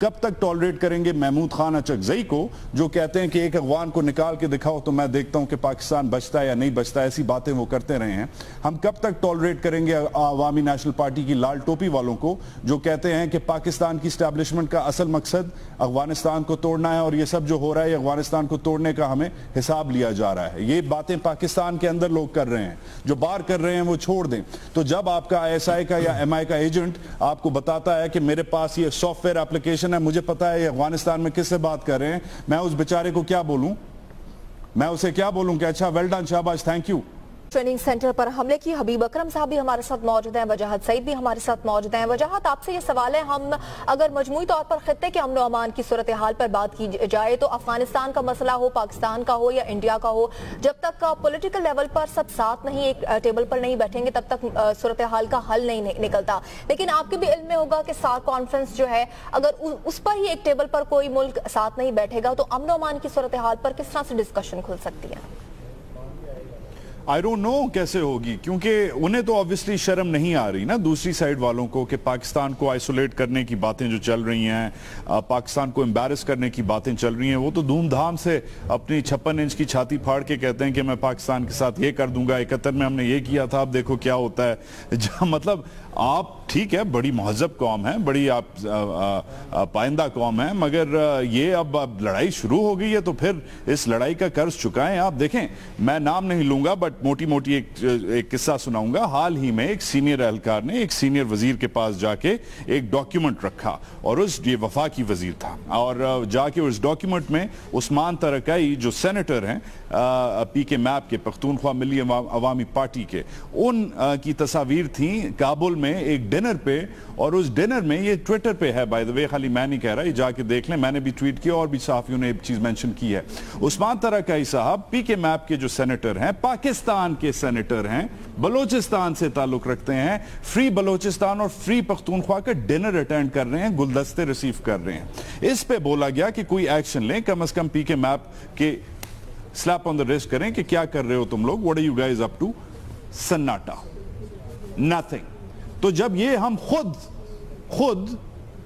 کب تک ٹالریٹ کریں گے محمود خان اچکزئی کو جو کہتے ہیں کہ ایک افغان کو نکال کے دکھاؤ تو میں دیکھتا ہوں کہ پاکستان بچتا ہے یا نہیں بچتا ہے. ایسی باتیں وہ کرتے رہے ہیں. ہم کب تک ٹالریٹ کریں گے عوامی نیشنل پارٹی کی لال ٹوپی والوں کو جو کہتے ہیں کہ پاکستان کی اسٹیبلشمنٹ کا اصل مقصد افغانستان کو توڑنا ہے اور یہ سب جو ہو رہا ہے یہ افغانستان کو توڑنے کا ہمیں حساب لیا جا رہا ہے. یہ باتیں پاکستان کے اندر لوگ کر رہے ہیں, جو باہر کر رہے ہیں وہ چھوڑ دیں. تو جب آپ کا ISI کا یا MI کا ایجنٹ آپ کو بتاتا ہے کہ میرے پاس یہ سافٹ ویئر اپلیکیشن ہے, مجھے پتا ہے یہ افغانستان میں کس سے بات کر رہے ہیں, میں اس بیچارے کو کیا بولوں؟ میں اسے کیا بولوں کہ اچھا ویل ڈن شاباش تھینک یو. ٹریننگ سینٹر پر حملے کی حبیب اکرم صاحب بھی ہمارے ساتھ موجود ہیں, وجاہت سعید بھی ہمارے ساتھ موجود ہیں. وجاہت, آپ سے یہ سوال ہے, ہم اگر مجموعی طور پر خطے کے امن و امان کی صورتحال پر بات کی جائے تو افغانستان کا مسئلہ ہو, پاکستان کا ہو یا انڈیا کا ہو, جب تک پولیٹیکل لیول پر سب ساتھ نہیں ایک ٹیبل پر نہیں بیٹھیں گے تب تک صورتحال کا حل نہیں نکلتا. لیکن آپ کے بھی علم میں ہوگا کہ سارک کانفرنس جو ہے اگر اس پر ہی ایک ٹیبل پر کوئی ملک ساتھ نہیں بیٹھے گا تو امن و امان کی صورتحال پر کس طرح سے ڈسکشن کھل سکتی ہے؟ I don't know کیسے ہوگی, کیونکہ انہیں تو obviously شرم نہیں آ رہی نا دوسری سائیڈ والوں کو کہ پاکستان کو آئسولیٹ کرنے کی باتیں جو چل رہی ہیں, پاکستان کو امبیرس کرنے کی باتیں چل رہی ہیں. وہ تو دھوم دھام سے اپنی 56 انچ کی چھاتی پھاڑ کے کہتے ہیں کہ میں پاکستان کے ساتھ یہ کر دوں گا, 71 میں ہم نے یہ کیا تھا, اب دیکھو کیا ہوتا ہے. مطلب آپ ٹھیک ہے بڑی مہذب قوم ہے, بڑی آپ پائندہ قوم ہے, مگر یہ اب لڑائی شروع ہو گئی ہے تو پھر اس لڑائی کا قرض چکائیں. آپ دیکھیں, میں نام نہیں لوں گا بٹ موٹی موٹی ایک قصہ سناؤں گا. حال ہی میں ایک سینئر اہلکار نے ایک سینئر وزیر کے پاس جا کے ایک ڈاکیومنٹ رکھا اور یہ وفاقی وزیر تھا, اور جا کے اس ڈاکیومنٹ میں عثمان ترکائی جو سینیٹر ہیں PK میپ کے, پختونخوا ملی عوامی پارٹی کے, ان کی تصاویر تھیں کابل میں ایک ڈنر پہ. اور اس ڈنر میں, یہ ٹویٹر پہ ہے بائی دا وے, خالی میں نہیں کہہ رہا, یہ جا کے دیکھ لیں, میں نے بھی ٹویٹ کیا اور بھی صحافیوں نے ایک چیز مینشن کی ہے. عثمان ترکائی صاحب PK میپ کے جو سینیٹر ہیں, پاکستان کے سینیٹر ہیں, بلوچستان سے تعلق رکھتے ہیں, فری بلوچستان اور فری پختونخوا کا ڈنر اٹینڈ کر رہے ہیں, گلدستے ریسیو کر رہے ہیں. اس پہ بولا گیا کہ کوئی ایکشن لیں, کم از کم PK میپ کے سلیپ آن دا ریسٹ کریں کہ کیا کر رہے ہو تم لوگ, what are you guys up to? سناٹا, nothing. تو جب یہ ہم خود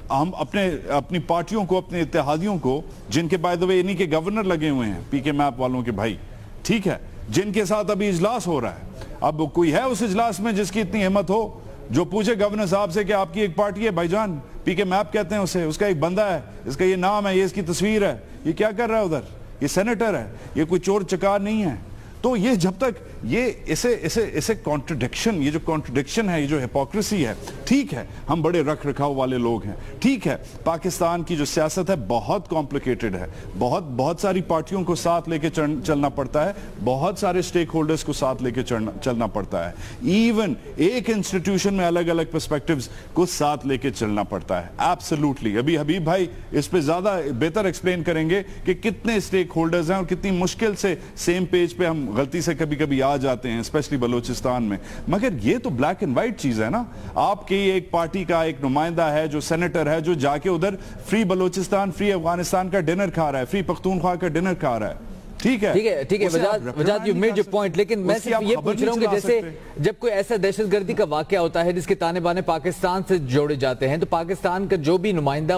ہم اپنی پارٹیوں کو, اپنے اتحادیوں کو, جن کے بائی دا وے انہی کے گورنر لگے ہوئے ہیں PK میپ والوں کے بھائی, ٹھیک ہے, جن کے ساتھ ابھی اجلاس ہو رہا ہے, اب کوئی ہے اس اجلاس میں جس کی اتنی ہمت ہو جو پوچھے گورنر صاحب سے کہ آپ کی ایک پارٹی ہے بھائی جان, PK میپ کہتے ہیں اسے, اس کا ایک بندہ ہے, اس کا یہ نام ہے, یہ اس کی تصویر ہے, یہ کیا کر رہا ہے ادھر, یہ سینیٹر ہے, یہ کوئی چور چکار نہیں ہے. تو یہ جب تک یہ اسے کانٹرڈکشن, یہ جو کانٹرڈکشن ہے, یہ جو ہپوکریسی ہے, ٹھیک ہے ہم بڑے رکھ رکھاؤ والے لوگ ہیں, ٹھیک ہے پاکستان کی جو سیاست ہے بہت کمپلیکیٹڈ ہے, بہت ساری پارٹیوں کو ساتھ لے کے چلنا پڑتا ہے, بہت سارے سٹیک ہولڈرز کو ساتھ لے کے چلنا پڑتا ہے, ایون ایک انسٹیٹیوشن میں الگ الگ پرسپیکٹیوز کو ساتھ لے کے چلنا پڑتا ہے. ایبسولوٹلی ابھی حبیب بھائی اس پہ زیادہ بہتر ایکسپلین کریں گے کہ کتنے سٹیک ہولڈرز ہیں اور کتنی مشکل سے سیم پیج پہ ہم غلطی سے کبھی آ جاتے ہیں, اسپیشلی بلوچستان میں. مگر یہ تو بلیک اینڈ وائٹ چیز ہے نا. آپ کی ایک پارٹی کا ایک نمائندہ ہے جو سینیٹر ہے, جو جا کے ادھر فری بلوچستان, فری افغانستان کا ڈنر کھا رہا ہے, فری پختونخوا کا ڈنر کھا رہا ہے, ٹھیک ہے وجاد یو میڈ یور پوائنٹ. لیکن میں صرف یہ پوچھ رہا ہوں کہ جیسے جب کوئی ایسا دہشت گردی کا واقعہ ہوتا ہے جس کے تانے بانے پاکستان سے جوڑے جاتے ہیں, تو پاکستان کا جو بھی نمائندہ